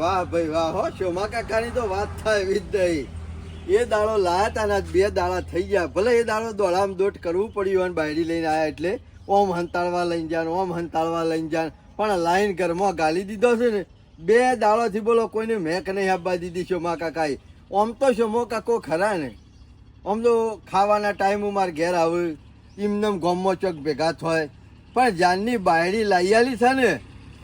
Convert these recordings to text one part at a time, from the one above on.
વાહ ભાઈ વાહ હો શોમા કાકાની તો વાત થાય એવી જ નહીં. એ દાડો લાયા તા ને 2 દાડા થઈ ગયા. ભલે એ દાડો દોડામ દોડ કરવું પડ્યું અને બાયડી લઈને આયા એટલે ઓમ હંતાળવા લઈને જાન ઓમ હંતાળવા લઈને જાન પણ લાઈન ઘરમાં ગાલી દીધો છે ને 2 દાડોથી બોલો કોઈને મેક નહીં આપવા દીધી શોમા કાકાએ. ઓમ તો શોમો કાકો ખરા ને આમ તો ખાવાના ટાઈમ માર ઘેર આવે એમનેમ ગોમમાં ચોક ભેગા થાય પણ જાનની બાયડી લઈ આલી છે ને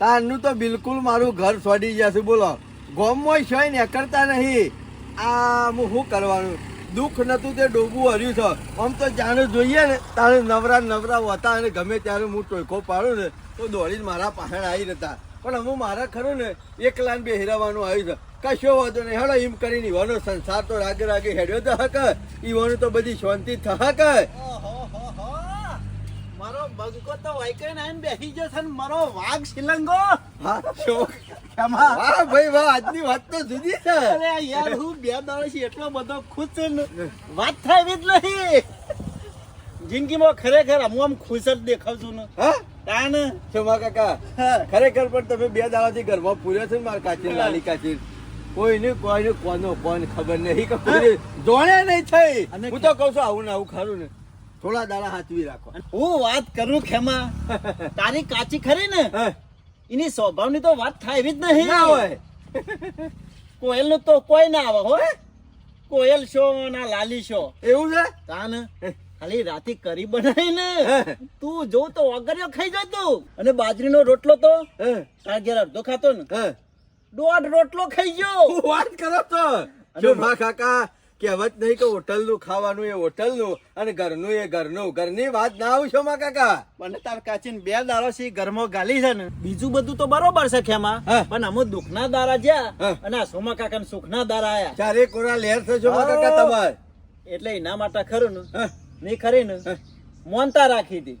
તારનું તો બિલકુલ મારું ઘર છોડી જશે. બોલો ગોમમાં છે ને કરતા નહીં. આ હું શું કરવાનું દુઃખ નતું તે ડોબું હર્યું છે. આમ તો જાણે જોઈએ ને તારે નવરા નવરા હોતા અને ગમે ત્યારે હું ટોયકો પાડું ને તો દોડીને મારા પાછળ આવી જતા. પણ હું મારા ખરું ને એકલાને બેહરાવાનું આવ્યું છે. કશો વાંધો નહીં હેડો એમ કરીને ઈવાનો સંસાર તો રાગે રાગે હેડ્યો તો હક ઈવાનું તો બધી શાંતિ થહક. મારો બગકો તો વાયકન આઈને બેસી ગયો છે ને મારો વાઘ શિલંગો. હા વાહ ભાઈ વાહ આજની વાત તો જુદી છે. અરે યાર હું 2 દાડાથી એટલો બધો ખુશ છું ને વાત થાય જ નહીં. જિંદગીમાં ખરેખર હું આમ ખુશ જ દેખાવ છું ને. હા તાને શોમા કાકા ખરેખર પણ તમે 2 દાડાથી ઘરમાં પૂર્યો છે ને મારા કાચી લાલી કાચી કોઈને કોનો કોણ ખબર નહીં કે કોઈ જોણે નહીં થઈ. હું તો કઉ છું આવું ને આવું ખરું ને થોડા દાડા હાચવી રાખો. હું વાત કરું ખેમા તારી કાચી ખરી ને એની સ્વભાવની તો વાત થાય એવી જ નહીં. ના હોય કોયલ નું તો કોઈ ના આવે હો. કોયલ શો ના લાલી શો એવું છે. તાને ખાલી રાતે કરી બનાવી ને તું જો તો વગર ખાઈ જાય તું. અને બાજરીનો રોટલો તો તાર ઘેર અડધો ખાતો ને 1.5 રોટલો ખાઈ ગયો. વાત કરો તો શોમા કાકા કહેવત નહીં કે હોટલનું ખાવાનું એ હોટલનું અને ઘરનું એ ઘરનું. ઘરની વાત ના આવું શોમા કાકા. મને તાર કાચીને 2 દાડો થી ઘરમાં ગાલી છે ને બીજું બધું તો બરોબર છે ખેમા પણ અમુ દુઃખના દારા જ્યાં અને આ સોમા કાકા ને સુખના દારા આયા. ચારે કોરા લહેર છે શોમા કાકા તમારે એટલે એના માટે ખરું ને નહીં ખરી ને મોનતા રાખી હતી.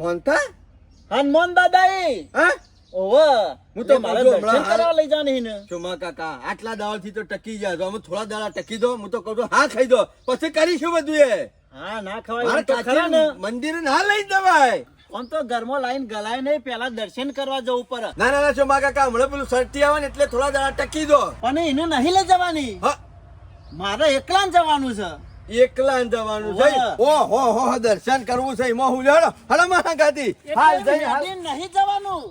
મોનતા હા મોન દાદા એ ઓવે હું તો મારે દર્શન કરવા લઈ જાની ને. શોમા કાકા આટલા દાડાથી તો ટકી જાય તો અમે થોડા દાડા ટકી દો. હું તો કહું છું હા ખાઈ દો પછી કરીશું બધું એ. હા ના ખવાય તો ખરા ને મંદિરે ના લઈ જવાય. આમ તો ઘરમાં લાઈન ગલાય નહીં પેલા દર્શન કરવા જવું પડે. ના ના શોમા કાકા હમણાં પેલું સરટી આવે ને એટલે થોડા દાડા ટકી દો. પણ એને નહીં લઈ જવાની મારે એકલા જવાનું છે. એકલા જવાનું છે. ઓહો હો દર્શન કરવું છે એમાં હું લેડો હલો મારા ગાતી હાલ જઈ હાલ નહીં જવાનું.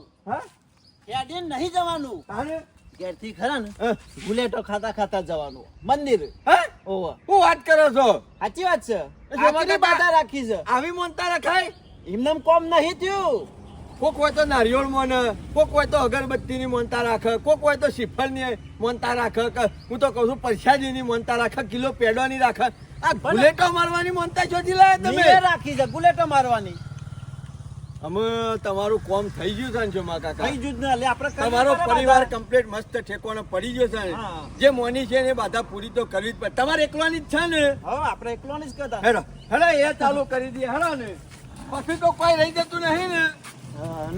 હેડીન નહીં જવાનું. ઘેરથી ખરા ને ગુલેટો ખાતા ખાતા જવાનું મંદિર. ઓહો હું વાત કરો છો. સાચી વાત છે. આખરી બાધા રાખી છે. આવી મોનતા રખાય એમને કોમ નહીં થયું. કોક હોય તો નારિયેળ મોને કોક હોય તો અગરબત્તી ની મોનતા રાખે કોક હોય તો શ્રીફળ ની મોનતા રાખે. હું તો કઉ છું પરસાદી ની મોનતા રાખે કિલો પેડો ની રાખે. આ ગુલેટો મારવાની મોનતા ચોથી લાયા તમે રાખી છે ગુલેટો મારવાની. અમે તમારું કોમ થઈ ગયું છે ને શોમા કાકા. થઈ ગયું ને એટલે આપણે તમારો પરિવાર કમ્પ્લીટ મસ્ત ઠેકોને પડી ગયો છે ને. જે મોની છે ને એ બાધા પૂરી તો કરવી જ પડે. તમારે એકલાની જ છે ને. હવે આપણે એકલાની જ કરતા. હેડો હેડો એ ચાલુ કરી દઈએ હેડો ને પછી તો કોઈ રહી જતું નહીં ને.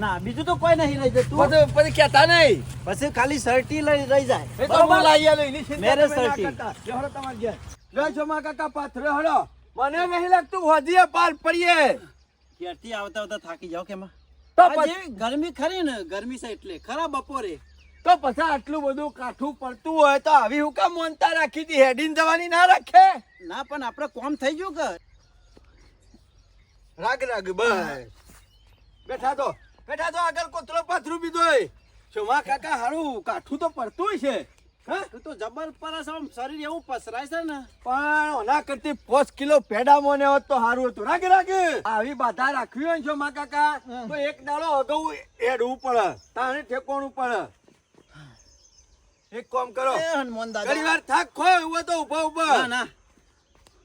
ના બીજું તો કોઈ નહીં રહી જતું. પછી કહેતા નહીં પછી ખાલી શર્ટી લઈ રહી જાય. એ તો હું લાવી આલો એની ચિંતા મેરે તમે ના શર્ટી. કરતા. હેડો તમારે ઘેર લો શોમા કાકા પાથરે હેડો. મને નહીં લાગતું હોદીએ પાર પડીએ. ઘેરથી આવતા આવતા થાકી જાવ કેમાં. તો આ જેવી ગરમી ખરી ને ગરમી છે એટલે ખરા બપોરે તો પછી આટલું બધું કાઠું પડતું હોય તો આવી હું કામ મોનતા રાખી હતી. હેડીને જવાની ના રાખે. ના પણ આપણે કોમ થઈ ગયું કે રાગ રાગ બસ બેઠા તો આગળ કોતરો પાથરું બીજો શોમા કાકા હારું કાઠું તો પડતું છે. તું તો જબર પરસ આમ શરીર એવું પસરાય છે ને પણ ઓના કરતી 5 કિલો પેડા મોને હોત તો હારું હતું. રાગ રાગ આવી બાધા રાખવી હોય શોમા કાકા તો એક દાડો અગાઉ એડવું પડે તાણે ઠેકોણું પડે. એક કામ કરો હનુમાન દાદા ઘણી વાર થાક ખો એવું તો ઉભા ઉભા ના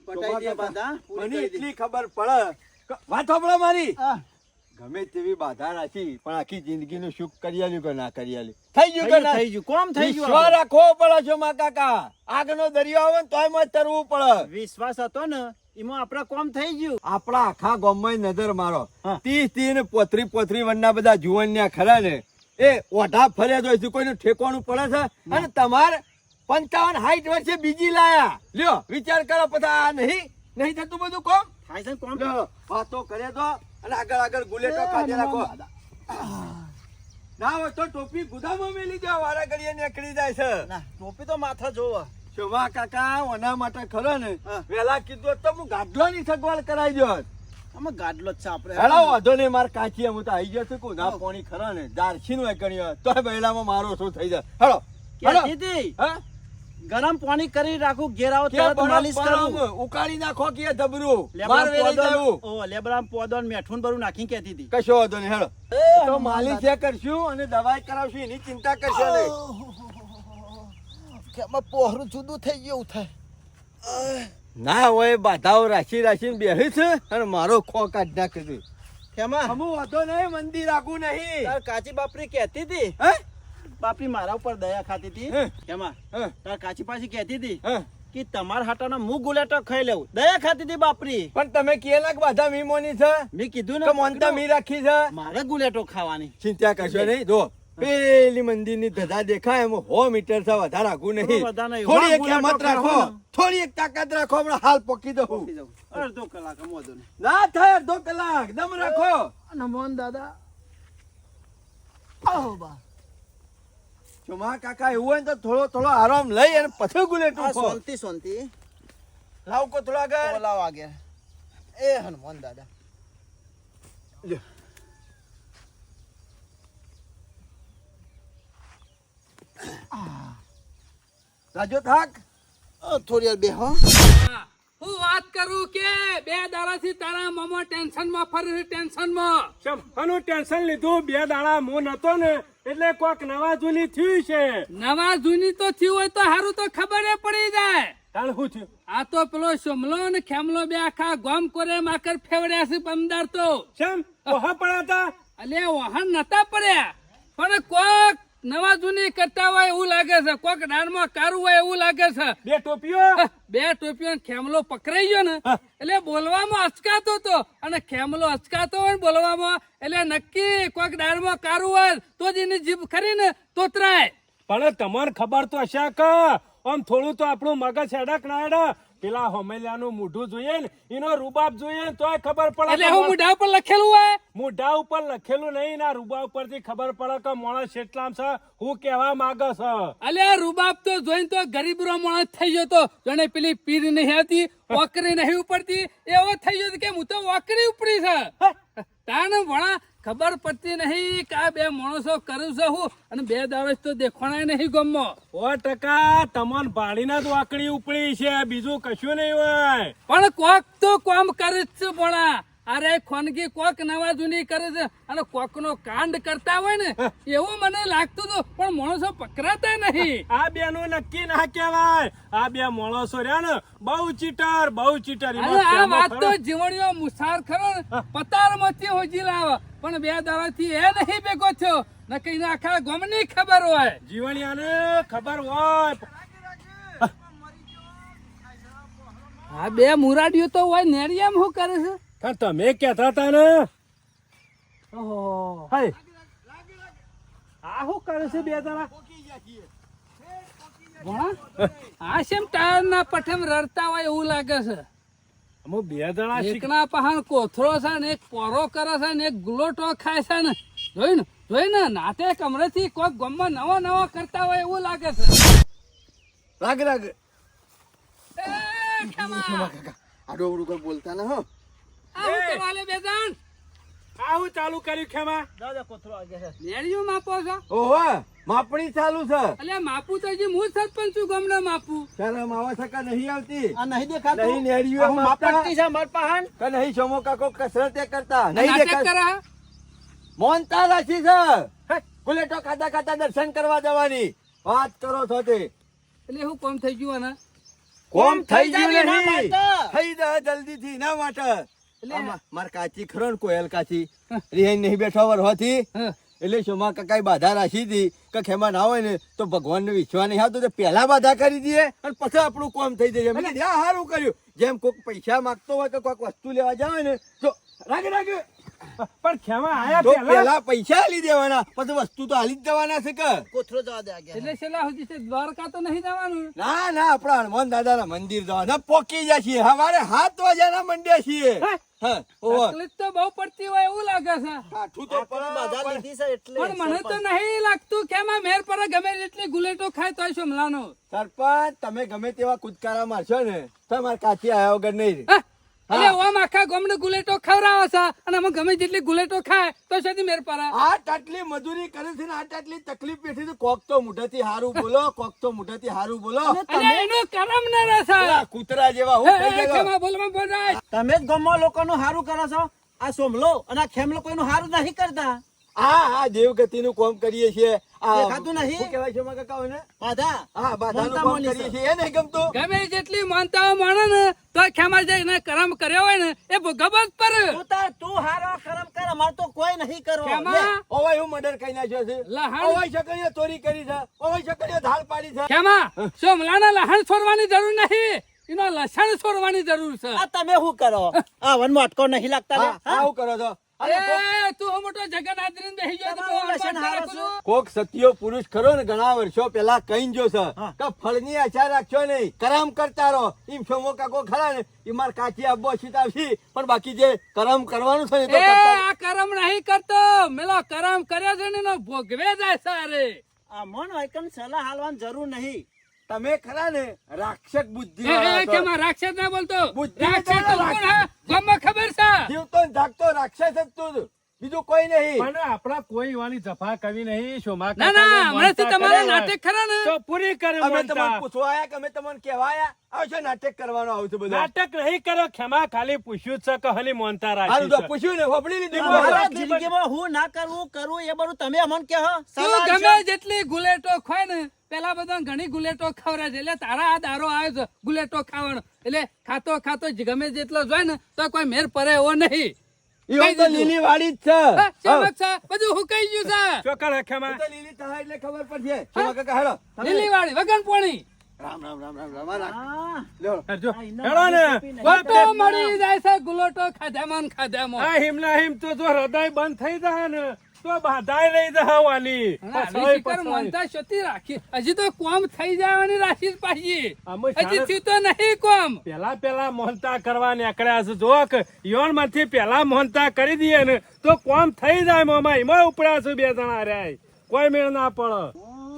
પટાઈ દે બાધા મને એટલી ખબર પડે વાત સાંભળો મારી. ગમે તેવી બાધા રાખી પણ આખી જિંદગી નું સુખ કરી આલ્યું કે ના કરી આલ્યું થઈ ગયું કે થઈ ગયું કોમ થઈ ગયું. વિશ્વાસ રાખવો પડે શોમા કાકા. આગનો દરિયો આવે ને તોય મત તરવું પડે. વિશ્વાસ હતો ને એમાં આપડે કોમ થઈ ગયું. આપડા આખા ગામમાં નજર મારો 30 ને 35 વનના બધા જુવાનિયા ખરા ને એ ઓઢા ફર્યા જોઈ છે કોઈનું ઠેકોણું પડે છે. અને તમારે 55-60 વર્ષે બીજી લાયા લ્યો વિચાર કરો પછી આ નહીં થતું બધું કોમ થાય છે કોમ. વાતો કરે તો અને આગળ ગુલેટો કાઢી રાખો. ના હોય તો ટોપી ગુદામાં મેલી જાવ, વારા ઘડીએ નીકળી જાય છે. ના ટોપી તો માથા જોવો. શોભા કાકા ઓના માટે ખરો ને હા. વેલા કીધું હોત તો હું ગાડલોની સગવડ કરાવી દોત. આમાં ગાડલો જ છે આપણે. હેલો વાંધો નહીં, માર કાચી હું તો આવી જશે કો ના પાણી ખરા ને દારછી નું ગણ્યો તો બૈલામાં મારો શું થઈ જાય. હેલો હેલો કહેતી હતી, હા ગરમ પાણી કરી રાખું, ઘેર આવો કે તરત બરફ માલિશ કરું. બરફ ઉકાળી નાખો કે ધબરું લેબડા માર વેલી પોદો- જવું. ઓ, લેબડામાં પોદો ને મેઠું ને બરું નાખીને કહેતી હતી. કશો વાંધો નહીં હેલો તો માલિશ એ કરશું અને દવાઈ કરાવશું, એની ચિંતા કરશો નહીં. કે આમાં પોહરું જુદું થઈ ગયું થાય. ના હોય બાધાઓ રાશી રાશીને બેહી છે અને મારો ખો કાઢ નાખી દે. કેમાં અમુ વાંધો નહીં, મંદિર રાખું નહીં. તાર કાચી બાપરી કહેતી હતી, હે? બાપરી મારા ઉપર દયા ખાતી હતી. હે? કેમાં હે? તાર કાચી પાછી કહેતી હતી હે? કે તમારા હાટાનો મું ગુલેટો ખાઈ લેવું. દયા ખાતી હતી બાપરી. પણ તમે કેલાક બાધા મીમોની છે મેં કીધું કે ને મોનતા મી રાખી છે. મારે ગુલેટો ખાવાની. ચિંતા કરશો નહીં. જો પેલી મંદિરની ધજા દેખાય એમાં 100 મીટર છે, વધારે આગું નહીં. વધારે નહીં. થોડી એક ગુલાટો હિંમત રાખો, ખાવાનો. થોડી એક તાકાત રાખો, હમણાં હાલ પોકી દઉં. પહોંચી જાઉં. અડધો કલાક મોદો ને. ના થાય અડધો કલાક, દમ રાખો. નમોન દાદા. આહો બા. ચોમા કાકા એવું હોય ને તો થોડો થોડો આરામ લઈ અને પછી ગુલેટું આ ખો. શાંતિ શાંતિ. લાવ કો થોડા આગળ. ઓલા વાગે. એ હનુમાન દાદા. લ્યો. રાજો થાક. થોડી વાર બેહો. હું વાત કરું કે 2 દાડાથી તારા મામા ટેન્શનમાં ફરે છે, ટેન્શનમાં. આનું ટેન્શન લીધું 2 દાડા હું નતો ને એટલે કોક નવા જૂની થયું છે. નવા જૂની તો થયું હોય તો સારું તો ખબર પડી જાય. તાણ શું થયું? આ તો પેલો સોમલો ને ખેમલો બે આખા ગોમ કોરે માકર ફેવડ્યા છે પમદાર તો. કેમ ઓહા પડ્યા હતા? અલે વાહન નતા પડ્યા, પણ કોક નવા જૂની કરતા હોય એવું લાગે છે, કોક ડાળમાં કારું હોય એવું લાગે છે. 2 ટોપીઓ 2 ટોપીઓ ને ખેમલો પકડાઈ ગયો ને એટલે બોલવામાં અચકાતો હતો, અને ખેમલો અચકાતો હોય ને બોલવામાં એટલે નક્કી કોક ડાળમાં કારું હોય તો જ એની જીભ ખરી ને તોતરાય. પણ તમને ખબર તો હશે કે આમ થોડું તો આપણું મગજ હેડક ના હેડક. પેલા હોમેલિયાનું મોઢું જોઈએ ને એનો રૂબાબ જોઈએ ને તોય ખબર પડે. એટલે હું મોઢા ઉપર લખેલું હોય. મોઢા ઉપર લખેલું નહીં ના રૂબા ઉપરથી ખબર પડે કે માણસ કેટલામ છે, હું કેવા માંગે છે. અલ્યા રૂબાબ તો જોઈને તો ગરીબરો માણસ થઈ ગયો તો, જાણે પેલી પીર નહીં હતી, ઓકરી નહીં ઉપડતી, એવો થઈ ગયો કે હું તો ઓકરી ઉપડી છે. તાને ભણા ખબર પડતી નહીં કે આ 2 માણસો કરું છે હું, અને 2 દાડો તો દેખવાના નહીં ગમમાં. 100% તમન ભાડીના જ વાકડી ઉપડી છે, બીજું કશું નહીં હોય. પણ કોક તો કામ કરે જ છે ભણા. અરે ખોનગી કોક નવા જૂની કરે છે અને કોક નો કાંડ કરતા હોય ને એવું મને લાગતું હતું, પણ માણસો પકડાતા નહીં. આ 2 નું નક્કી ના કહેવાય. આ 2 માણસો રહ્યા ને બહુ ચીટર, બહુ ચીટર. અને આ વાત તો જીવણીઓ મુસાર ખરો ને પતાર માંથી હોજી લાવે, પણ 2 દાડાથી એ નહીં ભેગો થયો, ન કઈ આખા ગામની ખબર હોય. જીવણિયાને ખબર હોય. આ 2 મુરાડીઓ તો હોય નેરિયામ શું કરે છે? પણ તમે કહેતા હતા ને હાય આ શું કરે છે 2 દાડા? ભણા આ શેમ ટાયર ના પઠેમ રડતા હોય એવું લાગે છે. અમુ 2 દાડા એકના પહાણ કોથરો છે ને એક પોરો કરે છે ને એક ગુલોટો ખાય છે ને, જોઈને નાતે કમરેથી કોઈક ગામમાં નવો નવો કરતા હોય એવું લાગે છે. રાગ રાગ. એ ખેમા, ચોમા કાકા આડો અવળું કોઈ બોલતા ના હો. આ હું કરવા લે બે જણ? આ હું ચાલુ કર્યું ખેમા? દાદા કોથરો વાગે છે. નેળિયું માપો છો? ઓહો માપણી ચાલુ છે. અલ્યા માપું તો હજી હું સરપંચ છું ગામના માપું. શરમ આવે છે કે નહીં આવતી? આ નહીં દેખાતું? નહીં નેડિયું આ હું માપતા? માપટકી છે માર પહાણ. કે નહીં ચોમો કાકો કસરતે કરતા નહીં નાટક દેખાય? કરા? મોનતા રાખી છે. હે, ગુલેટો ખાતા ખાતા દર્શન કરવા જવાની વાત કરો છો તે. એટલે હું કોમ થઈ ગયું ને? કોમ થઈ ગયું જાય એના નહીં. માટે. થઈ જાય જલ્દી થી ના માટે. એટલે માર કાચી ખરો ને કોયલ કાચી રિહાઈ નહીં બેઠા વર હોતી હા. એટલે શોમા કાકાએ બાધા રાખી હતી કે ખેમા ના હોય ને તો ભગવાનને વિશ્વાસ નહીં આવતો, તો પહેલા બાધા કરી દઈએ અને પછી આપણું કામ થઈ જશે. મેં કીધું, આ સારું કર્યું. જેમ કોઈક પૈસા માંગતો હોય કે કોઈક વસ્તુ લેવા જાય ને તો રાગે રાગે પણ ખેમા આયા તો પહેલા પેલા પૈસા આલી દેવાના પછી વસ્તુ તો આલી જ દેવાના છે કે કોથરો જવા દે આગળ. એટલે છેલ્લા સુધી છે દ્વારકા તો નહીં જવાનું. ના ના આપણા હનુમાન દાદાના મંદિર જવાના પોકી જાય છીએ સવારે 7 વાગ્યાના મંડ્યા છીએ હા ઓહો તકલીફ તો બહુ પડતી હોય એવું લાગે છે. કાઠું તો આપણે બાધા પણ લીધી છે એટલે પણ મને તો નહીં લાગતું કે આમાં મેર પર ગમે તેટલી ગુલેટો ખાય તોય સોમલાનો. સરપંચ તમે ગમે તેવા કુદકારા મારશો ને તમારે કાચી આયા વગર નહીં રે. હા? એટલે ઓમ આખા ગામને ગુલેટો ખવડાવે છે અને અમે ગમે જેટલી ગુલેટો ખાય તો સુધી મેર પર આ આટલી મજૂરી કરે છે ને આ આટલી તકલીફ બેઠી છે કોક તો મુઠેથી હારું બોલો કોક તો મુઠેથી હારું બોલો અને એનું કરમ ન રહેશે. પેલા કૂતરા જેવા હું થઈ ગયો ખેમા બોલમાં બોલાય. તમે જ ગામમાં લોકોનું સારું કરો છો. આ સોમલો અને આ ખેમલો કોઈનું સારું નહીં કરતા. હા દેવગતિ નું કામ કરીએ છીએ આ દેખાતું નહીં? શું કહેવાય છે એમાં કાકા એને? બાધા હા બાધાનું મોનતા કામ મોની કરીએ છે. છીએ એ નહીં ગમતું ગમે જેટલી માનતાઓ માને ને તો ખેમા જઈને કરમ કર્યો હોય ને એ ભોગવવા જ પડે. તું હારો કરમ કર. અમાર તો કોઈ નહીં કરવો. ખેમા ઓવાય હું મર્ડર કરી નાખ્યો છે લહાણ. ઓવાય શકડીએ ચોરી કરી છે ઓવાય શકડીએ ધાડ પાડી છે ખેમા સોમલાના લહાણ છોડવાની જરૂર નહીં, એનો લસણ છોડવાની જરૂર છે. આ તમે શું કરો? આ વનમાં અટકો નહીં લાગતા ને? હા આવું કરો છો અરે એ તું હું મોટો જગન આદરીને બેસી ગયો તો તમારું બહુ લસણ અડવાટ હારું રાખું છું. કોક સત્યો પુરુષ ખરો ને ઘણા વર્ષો પેલા કઈ જો છે હા. કે ફળની આશા રાખશો નહીં કરમ કરતા રહો એમ સોમો કાકો ખરા ને એ માર કાચી આબો સીતાવશી પણ બાકી જે કરમ કરવાનું છે ને એ તો એ કરતા આ કરમ નહીં કરતો, મેલો કરમ કર્યો છે ને એનો ભોગવે જાય સારે. આ મન વાયકન સલાહ હાલવાની જરૂર નહીં. તમે ખરા ને રાક્ષક બુદ્ધિ એ વાળા છો. કેમાં રાક્ષસ ના બોલતો. બુદ્ધિ રાક્ષસ તો તો કોણ હે? ગામમાં ખબર છે. જીવતો ને જાગતો રાક્ષસ જ તું બીજું કોઈ નહીં પણ આપણા કોઈ વાની જફા કવિ નહીં સોમા ના ના હમણાંથી તમારા નાટક ખરા ને તો પૂરી કરે અમે મોનતા. તમને પૂછવા આયા કે અમે તમને કહેવા આયા આવશે નાટક કરવાનો આવું છે બધા નાટક નહીં કરો ખેમા ખાલી પૂછ્યું જ છે કે હલી મોનતા રાખી હારું તો છે. પૂછ્યું ને હોબળી લીધું મારા બોલો. જિંદગીમાં હું ના કરવું કરું એ બધું તમે અમને કહો. તું સલાહ ગમે છે. જેટલી ગુલેટો ખાય ને પેલા બધા ઘણી ગુલેટો ખવડાવે છે એટલે તારા આ દારો આવ્યો છે ગુલેટો ખાવાનો એટલે ખાતો ખાતો જ ગમે જેટલો જોય ને તો કોઈ મેર પડે એવો નહીં. ઈ આમ તો લીલી વાળી જ છે હા, ચમક છે, બધું હુકાઈ ગયું છે. ચોક્કસ હે ખેમા. ઈ તો લીલી થાય એટલે ખબર પડશે શોભા કાકા હેડો તમે- લીલી વાળી વગન પોણી રામ રામ રામ રામ રામ આ રાખ. હા. લ્યો. હેડજો. આ ઇનામ હેડો ને આપી નહીં. ગોટો મળી જાય છે ગુલોટો ખાધામાં ને ખાધામાં. આ હિમલા હિમ તો જો હૃદય બંધ થઈ જાય ને તો બાધાય રહી જાય વાની અને આવી શિકાર મનતા શોધી રાખી. હજી તો કોમ થઈ જવાની રાખી જ પાછી. આમાં હજી શાળા- થયું તો નહીં કોમ. પેલા મોહનતા કરવા નીકળ્યા છે જો કે યોન માંથી પેલા મોહનતા કરી દઈએ ને તો કોમ થઈ જાય મામા એમાં ઉપડ્યા છે બે જણા રહ્યા કોઈ મેળ ના પડે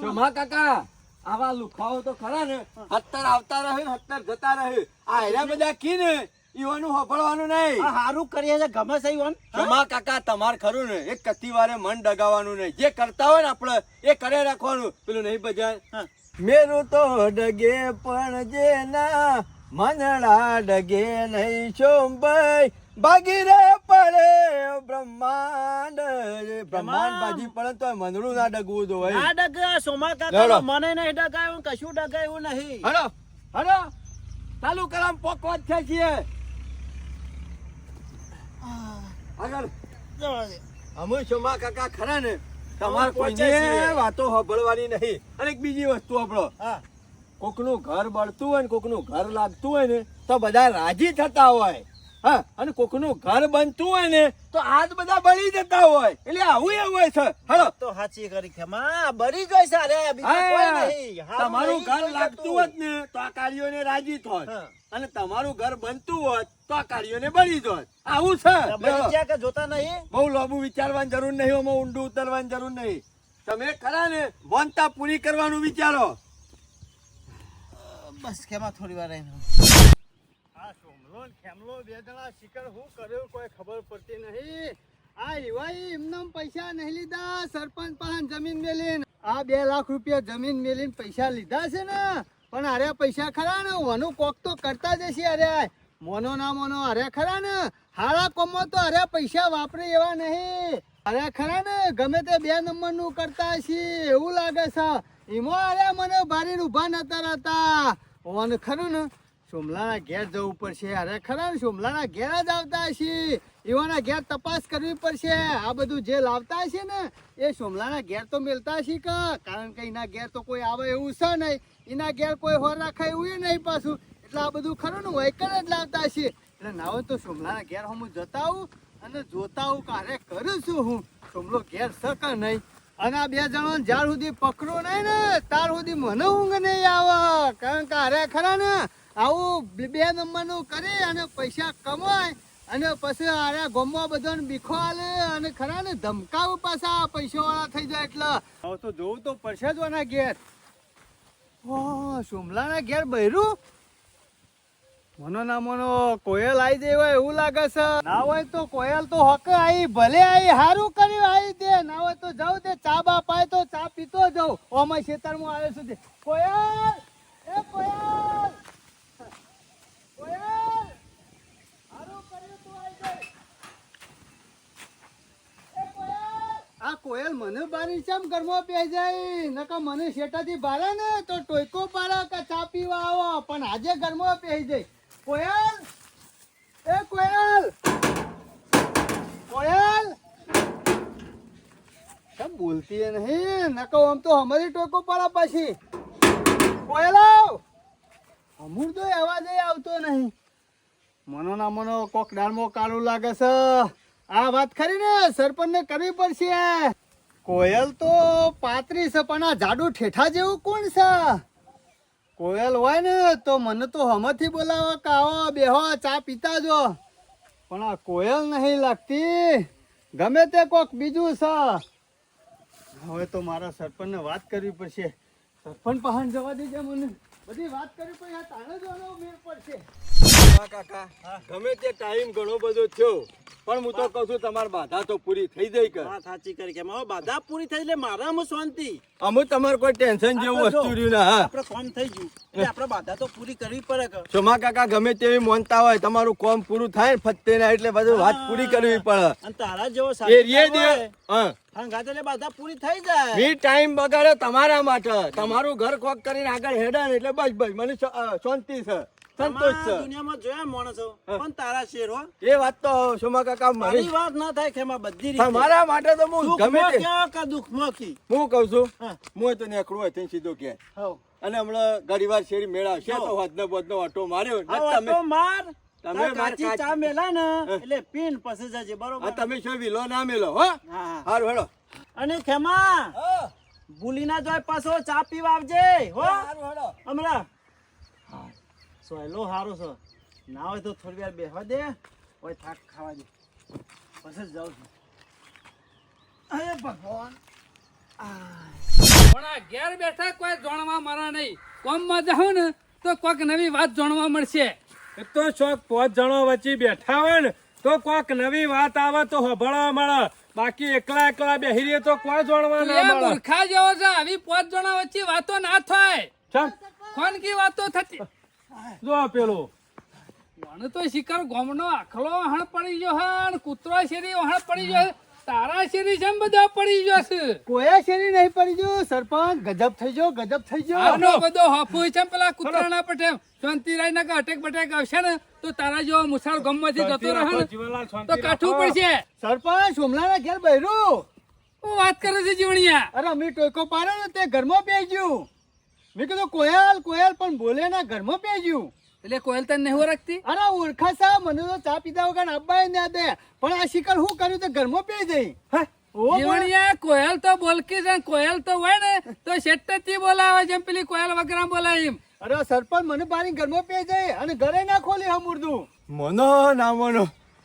શોભા કાકા આવા લુખાઓ તો ખરા ને હત્તર આવતા રહે ને હત્તર જતા રહે આ હેરા બધા કી ને ઈવાનું હોફળવાનું નહીં આ હારું કરીએ છે ગમે છે ઈવન. શોભા કાકા તમાર ખરું ને એક કતી વારે મન ડગાવવાનું નહીં જે કરતા હોય ને આપણે એ કરે રાખવાનું પેલું નહીં બજાય હા. મેરું તો ડગે પણ જે ના મનડા ડગે નહીં શોભાઈ ભાગી રે પડે બ્રહ્માંડ બ્રહ્માંડ ભાજી પડે તો મનડું ના ડગવું જોઈએ ના ડગા સોમા લેવડો. કાકા મને નહીં ડગાયું કશું ડગાયું નહીં. હલો હલો ચાલુ કરામ પોકવાત છે છીએ આગળ જવા દે. અમે શોમા કાકા ખરા ને તમારે પહોંચે કોઈને છીએ. વાતો સાંભળવાની નહીં અને એક બીજી વસ્તુ આપણો હા. કોકનું ઘર બળતું હોય ને કોકનું ઘર લાગતું હોય ને તો બધા રાજી થતા હોય હા અને કોકનું ઘર બનતું હોય ને તો આજ બધા બળી જતા હોય એટલે આવું એવું હોય છે હલો તો સાચી કરી ખેમા બરી ગઈ છે અરે બીજું કોઈ નહીં. હારું તમારું નહીં ઘર કોઈ લાગતું જતું. હોત ને તો આ કાળીઓને રાજી થોત હા. અને તમારું ઘર બનતું હોત તો આ કાળીઓને બળી જોત આવું છે બરી લ્યો. ગયા કે જોતા નહીં. બહુ લોબુ વિચારવાની જરૂર નહીં આમાં ઊંડું ઉતરવાની જરૂર નહીં તમે ખરા ને મોનતા પૂરી કરવાનું વિચારો બસ ખેમા થોડી વાર રહીને. આ સોમલો ને ખેમલો બે જણા શિકાર શું કર્યું કોઈ ખબર પડતી નહીં. આ એવાય એમનામ પૈસા નહીં લીધા સરપંચ પાસે જમીન મેલીને આ 2 લાખ રૂપિયા જમીન મેલીને પૈસા લીધા છે ને પણ અરે પૈસા ખરા ને ઓનું કોક તો કરતા જ હશે. અરે મોનો ના મોનો અરે ખરા ને હારા કોમો તો અરે પૈસા વાપરે એવા નહીં. અરે ખરા ને ગમે તે 2 નંબરનું કરતા હશે એવું લાગે છે. એમાં અરે મને ભારી ઉભા નતા રહેતા ઓન ખરું ને સોમલાના ઘેર જવું પડશે. અરે ખરા ને સોમલાના ઘેર જ આવતા હશે એવાના ઘેર તપાસ કરવી પડશે. આ બધું જે લાવતા હશે ને એ સોમલાના ઘેર તો મેલતા હશે કે કારણ કે એના ઘેર તો કોઈ આવે એવું છે નહીં. એના ઘેર કોઈ હોર રાખાય એવું નહીં પાછું એટલે આ બધું ખરું ને વહીકલ જ લાવતા હશે એટલે ના હોય તો સોમલાના ઘેર હું જતા આવું અને જોતા હું કારે કરું છું હું સમલો ઘેર શક નહીં અને આ બે જણો જ્યાર સુધી પકડો નહીં ને ત્યાર સુધી મને ઊંઘ નહીં આવે કારણ કે અરે ખરા ને આવું 2 નંબરનું કરી અને પૈસા કમાય અને પછી અરે ગમવા બધાને બીખો આલે અને ખરા ને ધમકાવું પાછા પૈસા વાળા થઈ જાય એટલે હવે તો જોવું તો પડશે જ આના ઘેર સોમલાના ઘેર બૈરું મનો ના મનો કોયલ આવી જાય હોય એવું લાગે છે ના હોય તો કોયલ તો હક આવી ભલે આવી સારું કર્યું આવી દે ના હોય તો જાઉં તે ચા બા પાય તો ચા પીતો જાઉં ઓમાં ખેતરમાં આવે સુધી કોયલ એ કોયલ કોયલ સારું કર્યું તું આવી જાય એ કોયલ આ કોયલ મને બારી ચમ ઘરમાં પેઈ જાય નકા મને શેટાથી બારે ને તો ટોયકો પાડે કે ચા પીવા આવો પણ આજે ઘરમાં પેઈ જાય કોયલ એ કોયલ કોયલ કેમ બોલતી હે નહીં નકો આમ તો હમારી ટોકો પાડા પાછી કોયલ આવ અમૂર તો અવાજ આવતો નહીં મનો ના મનો કોક ડાળમો કાળું લાગે છે આ વાત ખરી ને સરપંચ ને કરવી પડશે કોયલ તો પાતરી છે પણ આ જાડુ ઠેઠા જેવું કોણ છે કોયલ હોય ને તો મને તો હમથી બોલાવો કે આવો બેહો ચા પીતા જો પણ આ કોયલ નહીં લાગતી ગમે તે કોક બીજું છે હવે તો મારા સરપંચને વાત કરવી પડશે સરપંચ પહાણ જવા દેજે મને બધી વાત કરવી પડશે તાણે જ આનો મેળ પડશે કાકા ગમે તે ટાઈમ ઘણો બધો થયો પણ હું તો કહું છું તમારી બાધા તો પૂરી થઈ જાય કે વાત સાચી કરી કે મારો બાધા પૂરી થઈ એટલે મારામાં શાંતિ અમુ તમારે કોઈ ટેન્શન જેવું આપણે જો, વસ્તુ રહ્યું ને હા આપણે કામ થઈ ગયું એટલે આપણે બાધા તો પૂરી કરવી પડે કે સોમા કાકા ગમે તેવી માનતા હોય તમારું કામ પૂરું થાય ને ફત્તે ના એટલે બધું વાત પૂરી કરવી પડે અને તારા જેવો એ રીએ દે હા હંગાત એટલે બાધા પૂરી થઈ જાય મી ટાઈમ બગાડે તમારા માટે તમારું ઘર કોક કરીને આગળ હેડે ને એટલે બસ બસ મને શાંતિ છે સંતોષ છે આમાં દુનિયામાં જોયા માણસો પણ તારા શેર હો એ વાત તો સોમા કાકા મારી મારી વાત ના થાય ખેમા બધી રીતે તમારા માટે તો હું ગમે સુખમાં તે ક્યાં કે દુઃખમાં કી હું કહું છું હા. હું તો નીકળું હોય ત્યાં સીધો કે હવ અને હમણાં ઘણી વાર શેરી મેળવશે તો વધનો બધનો ઓટો માર્યો ને આ તમે વાતો માર તમે તાર માર કાચી કાચી- ચા મેલા ને એટલે પીન પછી જજે આ બરોબર તમે શું વિલો ના મેલો હો હા હારું હેડો અને ખેમા ભૂલી ના જાય પાછો ચા પીવા આવજે હો હારું હેડો હમણાં સોયલો હારો છે ના હોય તો થોડી વાર બેહવા દે હોય થાક ખાવા દે પછી જ જાઉં છું અરે ભગવાન પણ આ ઘેર બેઠા કોઈ જાણવા મારા નહીં કોમમાં જાઉં ને તો કોઈક નવી વાત જાણવા મળશે એ તો શોખ 5 જણો વચ્ચે બેઠા હોય ને તો કોક નવી વાત આવે તો હોભળવા મળે બાકી એકલા એકલા બેહી રહીએ તો કોઈ જાણવા ના એ મળે મૂર્ખા જેવો છે આવી 5 જણા વચ્ચે વાતો ના થાય ચાલ ખોનકી વાતો થતી જો પેલો મને તો શિકાર ગોમનો આખલો હણ પડી ગયો હે અને કૂતરો શેરી હણ પડી ગયો છે. તારા શેરી જેમ બધા પડી ગયો છે કોયા શેરી નહીં પડી ગયું સરપંચ ગજબ થઈ ગયો ગજબ થઈ ગયો આનો બધો હફુ છે પેલા કૂતરાના પટે શાંતિરાય ના અટેક બટેક આવશે ને તો તારા જેવો મુસાળ ગમમાંથી જતો રહે ને જીવનલાલ શાંતિ તો કાઠું રાખો. પડશે સરપંચ સોમલાના ઘેર બૈરું હું વાત કરે છે જીવણિયા અરે અમે ટોયકો પાડે ને તે ઘરમાં પેઈ ગયું મેં કીધું કોયલ કોયલ પણ બોલે ના ઘરમાં પેઈ ગયું એટલે કોયલ તને નહીં રાખતી અરે ઓળખા સા મને તો ચા પીધા વગર આપવા ના દે પણ આ શિકાર શું કર્યું તે ઘરમાં પેઈ જઈ ઓ બોલ. જીવણિયા કોયલ તો બોલકી છે કોયલ તો હોય ને તો શેટ્ટેથી બોલાવે જેમ પેલી કોયલ વગેરે બોલાય એમ અરે સરપંચ મને બારી ઘરમાં પેઈ જઈ અને ઘરે ના ખોલી હમુરદું મોનો ના મોનો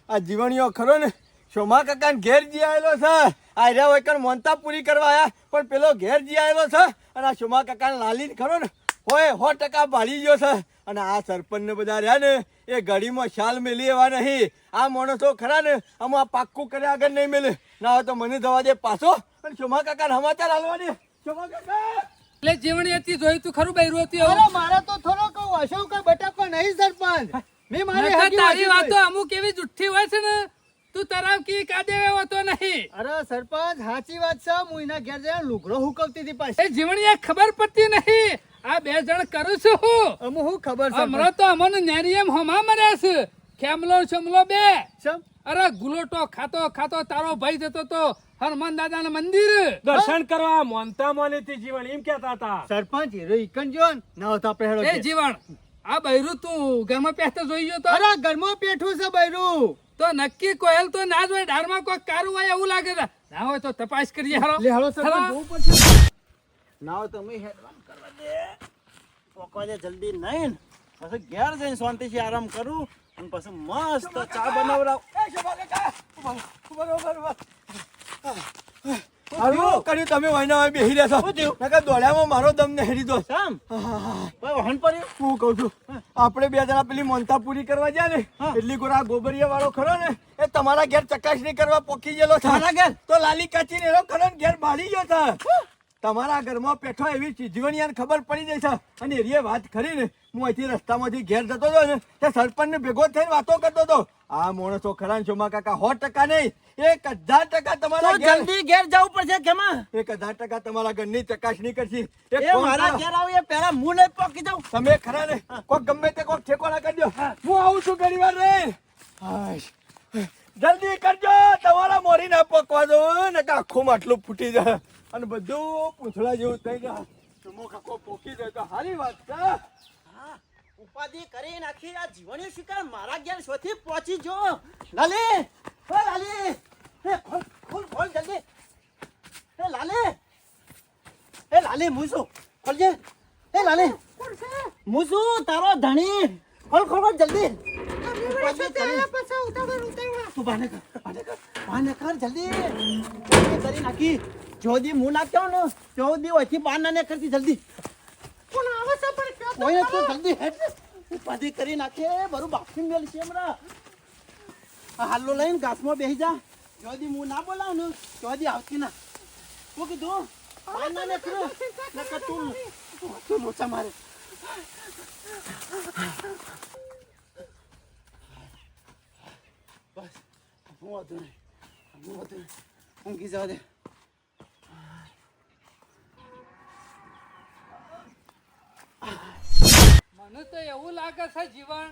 આ જીવણીઓ ખરો ને સોમા કાકા ઘેર જી આવેલો છે આ રહ્યા હોય કણ મોનતા પૂરી કરવા આયા પણ પેલો ઘેર જી આવેલો છે અને આ સોમા કાકા લાલી ખરો ને હોય 100% ભાળી ગયો છે અને આ સરપંચ ને બધા રહ્યા ને એ ઘડીમાં શાલ મેલી એવા નહીં આ માણસો ખરા ને આમાં પાક્કું કર્યા આગળ નહીં મેલે ના હોય તો મને જવા દે પાછો અને સોમા કાકા સમાચાર હાલવા દે સોમા કાકા એટલે જીવણી હતી જોઈ તું ખરું બૈરું હતી અરે મારા તો થોડો કહું અશોક કઈ બટાકો નહીં સરપંચ મેં મારી નકર હગી તારી વાગી વાતો અમુક એવી જુઠ્ઠી હોય છે ને તું તરાવ કી કાદેવે હોતો નહીં અરે સરપંચ સાચી વાત છે હું એના ઘેર જઈને લુગડો હુકવતી હતી પાછી એ જીવણીએ ખબર પડતી નહીં આ 2 જણ કરું છું હું અમુ હું ખબર છે હમણાં તો અમને નેરી એમ હમા મર્યા છે ખેમલો ચમલો બે ચમ અરે ગુલોટો ખાતો ખાતો તારો ભાઈ જતો તો હનુમાન દાદાના મંદિર દર્શન કરવા મોનતા મોનેથી જીવન એમ કહેતા હતા સરપંચ હીરો ઈકન જો ના હોતા આપણે હેડો એ જીવણ આ બૈરું તું ઘરમાં પહેરતો જોઈ ગયો તો અરે ઘરમાં પેઠું છે બૈરું તો નક્કી કોયલ તો ના જ હોય, ડારમાં કોઈ કારું હોય એવું લાગે છે. ના હોય તો તપાસ કરીએ હાલો. લે હાલો સરપંચ હાલો. જોવું પડશે. ના હોય તમે હેડવાન કરવા દે, પોકવા દે જલ્દી નહીં ને. પછી ઘેર જઈને શાંતિથી આરામ કરું અને પછી મસ્ત ચા બનાવડાવ. હારું કર્યું તમે વાયના વાય બેહી રહ્યા છો. નકર દોડ્યામાં મારો દમ ને હેરી દો. શામ કોઈ વાહન પડ્યું? હું કહું છું આપણે બે જણા પેલી મોનતા પૂરી કરવા ગયા ને એટલી ગોરા ગોબરિયા વાળો ખરો ને એ તમારા ઘેર ચકાસણી કરવા પોકી ગયેલો છે. મારા ઘેર? તો લાલી કાચી ને એનો ખરો ને ઘેર ભાડી ગયો છે. તમારા ઘરમાં પેઠો એવી ચીજવણીયાને ખબર પડી જાય છે અને એરીએ વાત કરી ને હું અહીંથી રસ્તામાંથી ઘેર જતો હતો ને તે સરપંચ ને ભેગો થઈને વાતો કરતો હતો. આ માણસો ખરા ને શોમા કાકા 100% નહીં 1000% તમારા તો ઘેર જલ્દી ઘેર જવું પડશે કેમાં? 1000% તમારા ઘરની ચકાસણી કરશી. એક એ ફોન મારા કરો. ઘેર આવું એ પહેલા હું નહીં પોકી જાઉં. તમે ખરા ને કોક ગમે તે કોક ઠેકોણા કરજો. હું આવું છું ઘણી વાર રહી. હાશ. જલ્દી કરજો તમારા મોરી ના પકવા દો ને કે આખું માટલું ફૂટી જાય અને બધું પૂંછડા જેવું થઈ જાય. ચમો કાકો પોકી જાય તો સારી વાત છે. હા, ઉપાધિ કરી નાખી આ જીવનની શિકાર મારા ઘેર શોથી પહોંચી જો. લાલી, ઓ લાલી, એ ખોલ ખોલ ખોલ જલ્દી. એ લાલી, એ લાલી મુસુ ખોલજે. એ લાલી મુસુ તારો ધણી ખોલ ખોલ ખોલ જલ્દી. ઉપાધિ કરી. તું બાને કર જલ્દી. ઉપાધિ કરી નાખી. જોદી મું ના કહો ને જોદી ઓથી બાર ના કરતી જલ્દી. કોણ આવે છે પણ કોઈ તો જલ્દી હેડ. ઉપાધિ કરી નાખે બરું બાફી મેલ છે હમણાં. આ હાલો લઈને ઘાસમાં બેસી જા. જોદી મું ના બોલાવ ને જોદી આવતી ના. શું કીધું? બાર ના ને કરો નકર તું લોચા મારે. બસ હું હતું નહીં ઊંઘી જવા દે. મને તો એવું લાગે છે જીવન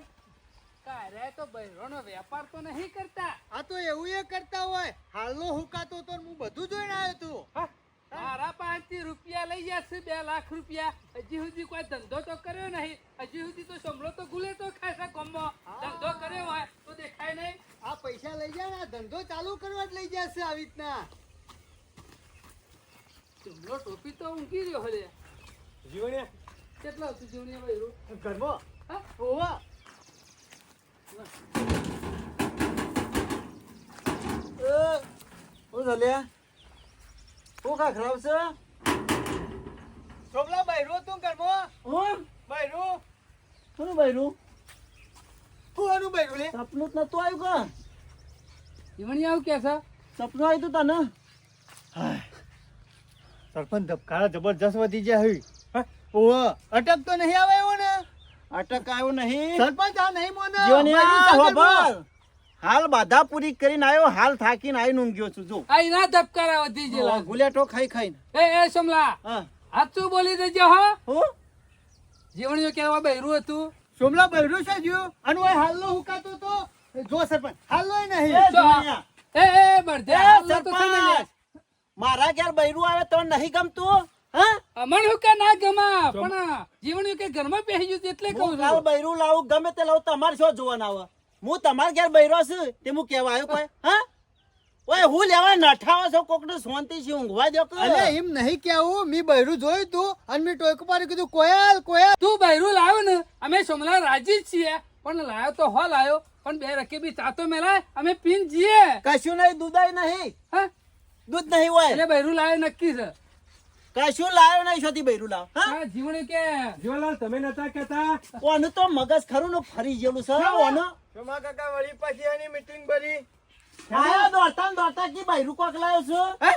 કારે તો બૈરોનો વેપાર તો નહીં કરતા. આ તો એવું એ કરતા હોય. હાલનો હુકાતો તો હું બધું જોઈને આવ્યો તું. મારા પાસેથી રૂપિયા લઈ જશે 2 લાખ રૂપિયા. હજી સુધી કોઈ ધંધો તો કર્યો નહીં. હજી સુધી તો સમલો તો ગુલે તો ખાસા ગમો ધંધો કર્યો હોય તો દેખાય નહીં. આ પૈસા લઈ જાય ને આ ધંધો ચાલુ કરવા જ લઈ જશે આવી રીતના. સમલો ટોપી તો ઊંઘી રહ્યો હલે. જીવણિયા કેટલા હતું જીવણીયા બૈરો? ઘરમાં હા? ઓવા ઓ ઝલ્યા ઓ કા ખરાબ છે? છોકરા બૈરો તું ઘરમાં હું બૈરો શું બૈરું? હું આનું બૈરો લે. સપનું જ નતું આવ્યું કા? જીવણીયા આવું કે છે? સપનું આવ્યું તું તને? સરપંચ ધબકારા જબરજસ્ત વધી ગયા હઈ. ઓવા અટક તો નહીં આવે એવો ને. અટક આવ્યું નહીં. સરપંચ આ નહીં મોને. જીવનિયા હોભળ. હાલ બાધા પૂરી કરીને આવ્યો, હાલ થાકીને આવીને ઊંઘ્યો છું જો. આ એના ધબકારા વધી ગયેલા. ગુલેટો ખાઈ ખાઈને. એ સમલા હા સાચું બોલી દેજો હો. હું જીવણીઓ કેવા બૈરું હતું. સોમલા બૈરો છે જો અનુ હાલનો હુકાતો તો જો સરપંચ હાલનો નહીં. એ જીવનિયા. એ બળદે હાલ તો સરપંચ. સમજ લે. મારા ઘેર બૈરું આવે તો નહીં ગમતું? હા અમન હું કે ના ગમા પણ જીવણીઓ કે ઘરમાં બેસી ગયું એટલે કહું હું કાલ છું. બૈરું લાવું ગમે તે લાવું તમારે શું જોવાના આવે? હું તમારા ઘેર બૈરો છું તે હું કહેવા આવ્યો કોઈ? હા ઓય હું લેવા નઠાવા છો કોકને શાંતિ છે ઊંઘવા દો કે? અલે એમ નહીં કેવું મી બૈરું જોયું તું અને મી ટોયક પાડી કીધું કોયલ કોયલ. તું બૈરું લાવ્યો ને અમે સોમલા રાજી જ છીએ પણ લાયો તો હો લાયો પણ 2 રકેબી ચા તો મેલાય અમે પીન જીએ. કશું નહીં દૂધાય નહીં. હા દૂધ નહીં હોય એટલે બૈરું લાવ્યો નક્કી છે. કશું લાયો નહીં શોધી બૈરું લાવ. હા હા જીવણીઓ કે જીવનલાલ તમે નતા કહેતા ઓનું તો મગજ ખરું ને ફરી જેવું છે ઓનું. શોમા કાકા વળી પાછી એની મીટિંગ ભરી. આયા દોડતા ને દોડતા કી બૈરું કોક લાયો છો? હે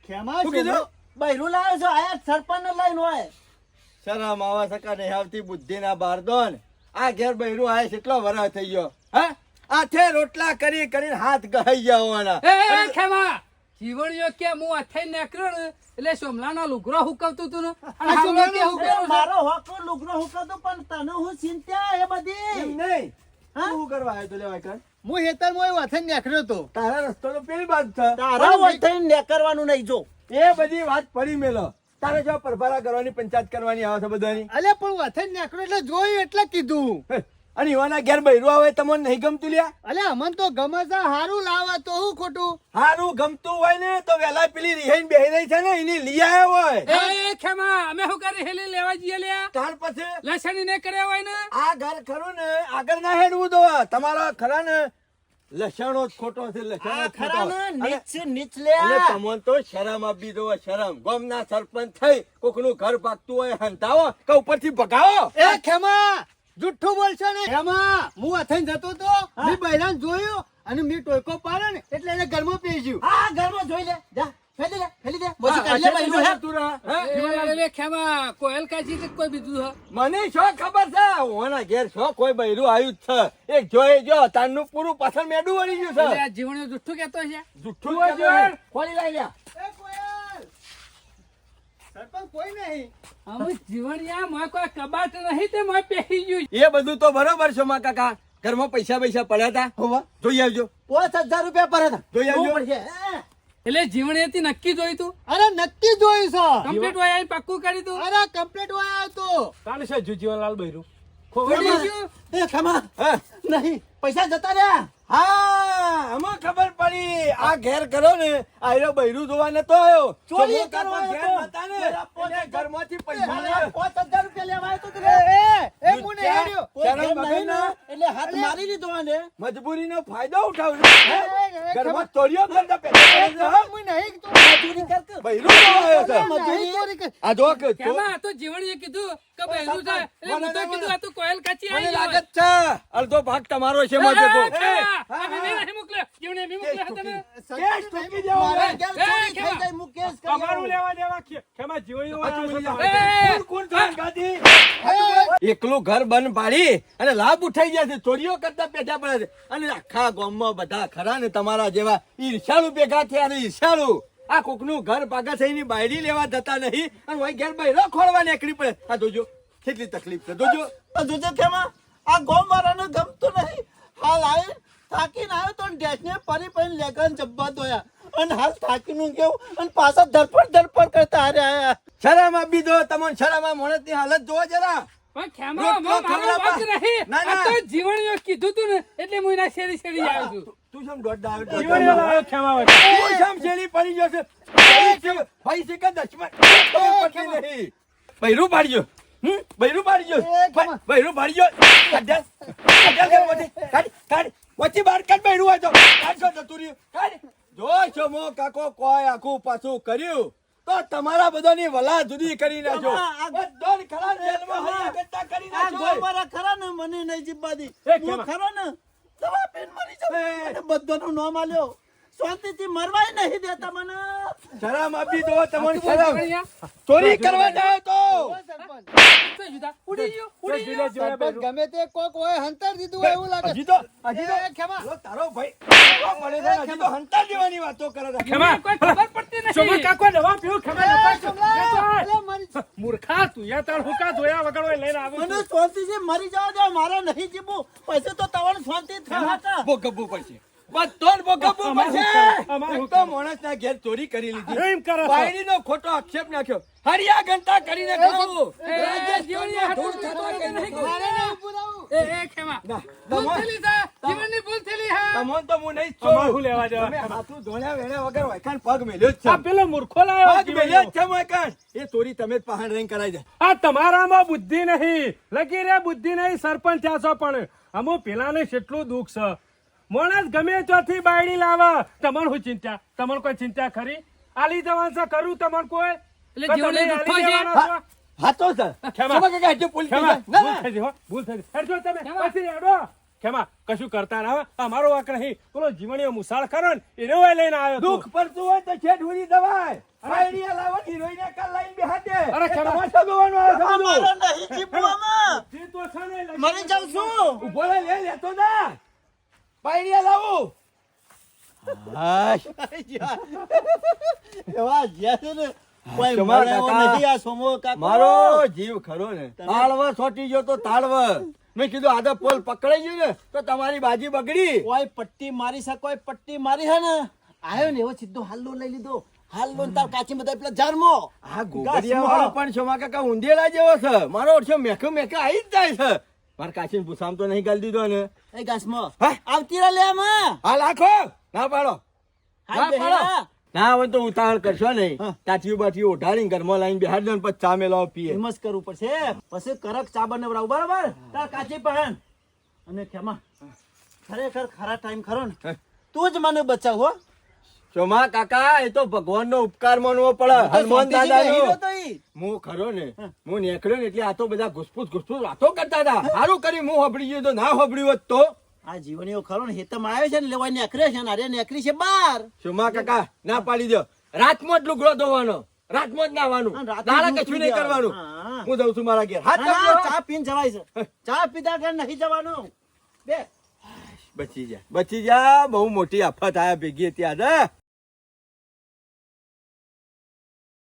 ખેમા શું કીધું? બૈરું લાયો છો? આયા સરપંચ ને લઈને હોય. શરમ આવા સકા નહીં આવતી બુદ્ધિ ના બારદોન. આ ઘેર બૈરું આય કેટલો વરસ થઈ ગયો. હા આથે રોટલા કરી કરીને હાથ ગહાઈ ગયા હોવાના. એ ખેમા જીવણીઓ કે હું અથઈ નીકળ્યો ને એટલે સોમલાનો લુગરો હુકવતું તું ને અને હાલો કે હુકવ્યું છે. મારો હોકો લુગરો હુકતો પણ તને હું ચિંતા એ બધી. એમ નહીં હા? તું કરવા આવ્યો તો લેવાય કર. હું હેતર મોય વાથે નીકળ્યો તો. તારા રસ્તો તો પેલી બાજુ છે. તારા વખતે ને કરવાનું નહીં જો. એ બધી વાત પડી મેલો. તારે જો પરભારા કરવાની પંચાયત કરવાની આવે છે બધાની. અલે પણ વાથે નીકળ્યો એટલે જોયું એટલે કીધું. હે, અને એવાના ઘેર બૈરું આવે તમને નહીં ગમતું લ્યા? અલે અમન તો ગમે છે હારું લાવા તો હું ખોટું. હારું ગમતું હોય ને તો વેલા પેલી રિહાઈને બેહી રહી છે ને એની લઈ આવ્યા હોય. એ ખેમા અમે શું કરી હેલી લેવા જઈએ લ્યા? ત્યાર પછી લસણી ને કર્યા હોય ને આ ઘર ખરું ને આગળ ના હેડવું તો તમારા ખરા ને લસણો જ ખોટો છે, લસણો આ જ ખરા ખોટો. ને અને નીચ લે. તમને તો શરમ આપી દો, શરમ. ગામના સરપંચ થઈ કોકનું ઘર ભાગતું હોય હંતાવો કે ઉપરથી ભગાવો. એ ખેમા જુઠ્ઠું બોલશો ને. ખેમા હું અથન જતો તો મેં બૈરાન જોયું અને મેં ટોયકો પાડ્યો ને એટલે એને ઘરમાં પેઈ ગયું. આ ઘરમાં જોઈ લે. જા ફેલી દે. બોસી કાઢી લે બૈરું હે. તું રહે. હે? એ ખેમા કોયલ કાચી કે કોઈ બીજું હે? મને શું ખબર છે ઓના ઘેર શું કોઈ બૈરું આવ્યું જ છે. એક જોઈ જો તારનું પૂરું પાછળ મેડું વળી ગયું એટલે છે. આ જીવણીઓ જુઠ્ઠું કહેતો છે. જુઠ્ઠું તું જ કહેવાય. જોડ. ખોલી લાઈ લ્યા. એ કોયલ સરપંચ કોઈ નહીં. અમે જીવણિયા માં કોઈ કબાટ નહીં તે માં પહેરી ગયું. એ બધું તો બરોબર છે માં કાકા. ઘરમાં પૈસા પડ્યા હતા. હોવા જોઈ આવજો. 5000 રૂપિયા પર હતા. જોઈ આવજો. જોવું પડશે. હે. એટલે જીવણીયાથી નક્કી જોઈ તું અરે નક્કી જોયું છે. કમ્પ્લીટ હોય આઈ પાક્કું કરી તું અરે કમ્પ્લીટ વાયો તો. તાને છે જીવનલાલ બૈરું ખોવાડી ગયું. એ ખમા હા. નહીં પૈસા જતા રહ્યા. હા આમાં ખબર પડી. આ ઘેર કરો ને આયરો બૈરું જોવા નતો આવ્યો. ચોરી સમો કાકા કરવા ઘેર આવ્યો. નતા ને એટલે ઘરમાંથી પૈસા અરે, લઈને 5000 રૂપિયા લેવા આવ્યો તો તું. એ મુને હેડ્યો. કોઈ શરમ ઘેર વગર નહીં ને, ના. એટલે હાથ મારી લીધો આને. મજબૂરીનો ફાયદો ઉઠાવ્યો. એ, ઘરમાં ચોરીઓ કરતા પેલા હું નહીં તો મજૂરી કર કે. બૈરું જોવા આવ્યો છે. નહીં ચોરી કરી. આ જો કે કેમાં આ તો જીવણીએ કીધું કે બહેરું છે એટલે હું તો કીધું આ તો કોયલ કાચી મને આવી લાગે જ છે અડધો ભાગ તમારો છે મજે તો. મોકલ્યો જીવણીએ બી મોકલ્યો હતા ને કેસ ઠોકી દેવો. મારા ઘેર ચોરી એ, થઈ ખેમા. જાય, હું કેસ કરી તમારું આવું. લેવા દેવા ખેમા જીવણીઓ આ ચોરી વાળા લેવા. એ, કોણ છે ગાદી? એકલું ઘર બંધ પાડી અને લાભ ઉઠાઈ ગયા છે. ચોરીઓ કરતા પેટા પડે છે અને આખા ગામમાં બધા ખરા ને તમારા જેવા ઈર્ષાળુ ભેગા થયા ને ઈર્ષાળુ. આ કોકનું ઘર પાકા થઈને બાયડી લેવા જતા નહીં અને વહી ઘેર બૈરો ખોળવા નીકળી પડે. આ જોજો કેટલી તકલીફ છે જોજો. આ જોજે ખેમા, આ ગોમવાળાને ગમતું નહીં. હાલ આય થાકીને આવ્યો તો ડેશને પરી લેગન જબ્બા ધોયા અને હાલ થાકીનું કેવું અને પાછા ધરપડ કરતા હારે આયા. શરમ આપી દો તમને. શરમ આ માણસની હાલત જોવો જરા. પણ ખેમા મારો વાંક નહીં. ના, ના. આ તો જીવણીઓ કીધું તું ને એટલે હું એના શેરી આવ્યો છું. તું શેમ દોઢ આવ્યો? જીવણીઓ વાળા ખેમા હોય. તું શેમ શેરી પડી ગયો છે? ભાઈ છે કે દશમન? પડી નહીં. બૈરું પાડી ગયો. બૈરું પાડી ગયો. બૈરું પાડી ગયો. કાઢ. વચ્ચે બહાર કાઢ બૈરું હોય તો. કાઢશો જતું રહ્યું. કાઢ. જો છો મો કાકો કોઈ આખું પાછું કર્યું તો તમારા બધાની વલા જુદી કરી નાખો. બધાને ખરા જેલમાં હૈયા કરતા કરી આ નાખો. ગોમવાળા ખરા ને મને નહીં જીવવા દી. એ હું ખેમા. ખરો ને દવા પીને મરી જાઉં. અને બધાનું નામ આલ્યો. શાંતિથી મરવાય નહીં દેતા મને. શરમ આપી દો તમને. શરમ જીવણીયા, ચોરી કરવા જાવ તો સરપંચ તો જુદા. ઉડી ગયું, ઉડી ગયું. સરપંચ ગમે તે કોક હોય હંતર દીધું હોય એવું લાગે. હજી તો એ, ખેમા. લો તારો ભાઈ કેવો પડે છે ને, હજી તો હંતા જેવાની વાતો કરે છે. ખેમા કોઈ ખબર પડતી ચોમર નથી. કાકો દવા પીવું ખેમા એ, કમલા, અલે મારી મૂર્ખા તું યા તાર હુકા જોયા વગર હોય લઈને આવું મને છું. શાંતિથી મરી જવા દે. મારે નહીં જીવવું. પછી તો તમારે શાંતિ થાય હતા. ભોગવવું પડશે. બધો જ ભોગવવું પડશે. અમારું એક તો માણસના ઘેર ચોરી કરી લીધી. એમ કરો છો. બાયડીનો ખોટો આક્ષેપ નાખ્યો. હરિયા ઘંટા કરીને ખાવું. એ, જીવણીયા હાથું ધૂળ થતું થતા નહીં. કે મારે નહીં ઊભું રહું. એ ખેમા ભૂલ થયેલી છે. જીવનની ભૂલ થયેલી હા. તમોન તો હું નહીં જ અમારું છોડું. લેવા દેવા તમે ખેમા. હાથું ધોળ્યા વેળ્યા વગર વાયકાન પગ મેલ્યો જ આ છે. પેલો મૂર્ખો લાયો પગ મેલ્યો જ જીવણીઓ. છે વાયકાન. એ ચોરી તમે જ પહાણ રહીને કરાઈ જાય. આ તમારામાં બુદ્ધિ નહીં લગી રે બુદ્ધિ નહીં સરપંચ થયા છો પણ અમો પેલાને કેટલું દુઃખ છે માણસ ગમે ત્યાંથી બાયડી લાવે તમારે શું ચિંતા તમારે કોઈ ચિંતા ખરી આલી જવાનું છે કરું તમારે કોઈ એટલે તો જીવણીઓ તમે જુઠ્ઠો આલી છે. જવાના છો? હા તો સર ખેમા. સમા કાકા હજુ પોલીસ ખેમા, સ્ટેશન. ના, ભૂલ ના. થઈ ગઈ હો, ભૂલ થઈ ગઈ. હેડજો તમે ખેમા. પછી હેડો. ખેમા કશું કરતા ના હો. અમારો વાંક નહીં પેલો જીવણીઓ મુસાળ ખરો ને એને હોય લઈને આવ્યો તું. દુઃખ પડતું હોય તો છેડ હુરી દવાય. બાયડીએ લાવવાની હિરોઈને કાલ લાઈન બેહાડે. અરે એ ખેમા. તમાશો જોવાનો આવે છે બધું. મારે નહીં જીવવું આમાં. જે તો છે ને લઈ- મરી જાઉં છું. ઉભો રહે, લે લેતો ના. બાયડીએ લાવું. હાશ. એવા જ્યાં છે ને કોઈ તમારા મળે એવો કાકા. નથી આ સોમો કાકો. મારો જીવ ખરો ને તાળવર છોટી ગયો તો તાળવર. મેં કીધું આદા પોલ પકડાઈ ગયું ને તો તમારી બાજી બગડી. કોઈ પટ્ટી મારી શકે કોઈ પટ્ટી મારી હે ને આયો ને એવો સીધો હાલ્લો લઈ લીધો. હાલ્લો ને તાર કાચી બધા પેલા ઝાડમો. આ ગોબરિયા વાળો પણ શોમા કાકા ઊંધેડા જેવો છે. મારો ઓછો મેખો મેખો આવી જ જાય છે. મારે કાશીને પૂછામ તો નહીં ગાલી દીધો ને એ ઘાસમાં હા? આવતી રહે લે આમાં હા લાખો ના પાડો હાલ ના બેહેલા. પાડો. ના હોય તો ઉતાવળ કરશો નહીં હા. તાટીયું બાટીયું ઓઢાડીને ઘરમાં લાવીને બેહાડ દો ને પછી ચા મેલાવો પીએ એમ જ કરવું પડશે પછી કરક ચા બનાવડાવું બરાબર તાર કાચી પહેણ અને ખેમા ખરેખર ખરા ટાઈમ ખરો ને હા. તું જ મને બચાવ હો ચોમા કાકા એ તો ભગવાનનો ઉપકાર માનવો પડે હનુમાન દાદાનો હીરો તો ઈ. હું ખરો ને હું નીકળ્યો ને એટલે આ તો બધા ઘુસપુસ વાતો કરતા હતા સારું કરી હું હોબળી ગયો તો ના હોબળ્યું હોત તો આ જીવણીઓ ખરો ને હેતમ આવ્યો છે ને લેવા નેકરે છે ને અરે નેકરી છે બાર ચોમા કાકા ના પાડી દો રાતમાં જ લુગડો ધોવાનો રાતમાં જ નાવાનું અને રાતે દાડા જ કશું નહીં મૂકી કરવાનું દેવાનું. હું જઉં છું મારા ઘેર હાથ ના, પકડો. ચા પીને જવાય છે ચા પીધા ઘર નહીં જવાનું બે બચી જા બહુ મોટી આફત આયા ભેગી હતી આજે